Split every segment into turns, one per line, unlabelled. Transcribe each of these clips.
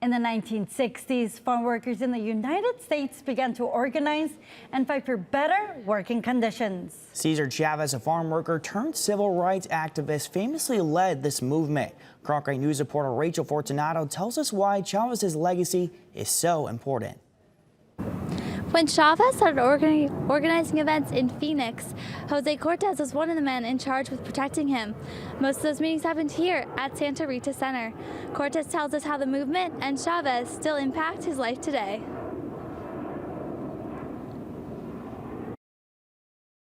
In the 1960s, farm workers in the United States began to organize and fight for better working conditions.
Cesar Chavez, a farm worker turned civil rights activist, famously led this movement. Cronkite News reporter Rachel Fortunato tells us why Chavez's legacy is so important.
When Chavez started organizing events in Phoenix, Jose Cortez was one of the men in charge with protecting him. Most of those meetings happened here at Santa Rita Center. Cortez tells us how the movement and Chavez still impact his life today.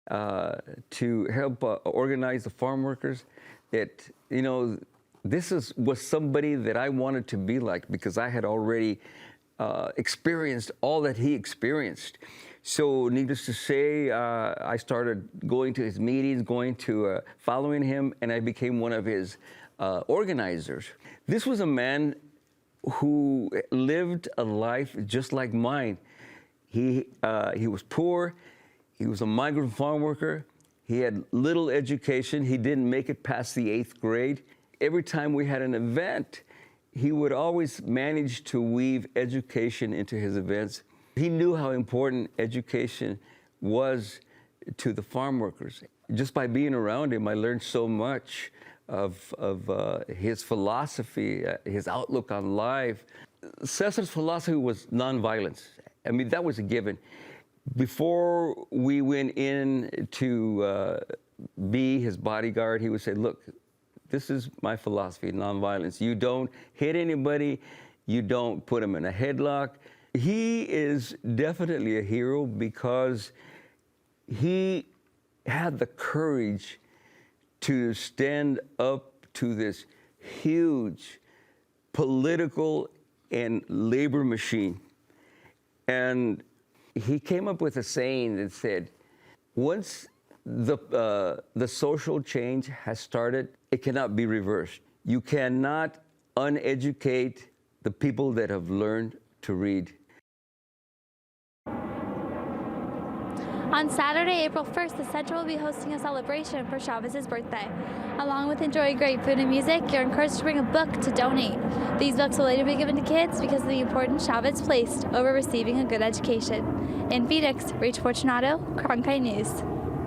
To help organize the farm workers, this was somebody that I wanted to be like, because I had already experienced all that he experienced. So needless to say, I started going to his meetings, following him, and I became one of his organizers. This was a man who lived a life just like mine. He was poor. He was a migrant farm worker. He had little education. He didn't make it past the 8th grade. Every time we had an event, he would always manage to weave education into his events. He knew how important education was to the farm workers. Just by being around him, I learned so much of his philosophy, his outlook on life. Cesar's philosophy was nonviolence. I mean, that was a given. Before we went in to be his bodyguard, he would say, look, this is my philosophy, nonviolence. You don't hit anybody. You don't put them in a headlock. He is definitely a hero because he had the courage to stand up to this huge political and labor machine. And he came up with a saying that said, once the social change has started, it cannot be reversed. You cannot uneducate the people that have learned to read.
On Saturday, April 1st, the Center will be hosting a celebration for Chavez's birthday. Along with enjoying great food and music, you're encouraged to bring a book to donate. These books will later be given to kids because of the importance Chavez placed over receiving a good education. In Phoenix, Rachel Fortunato, Cronkite News.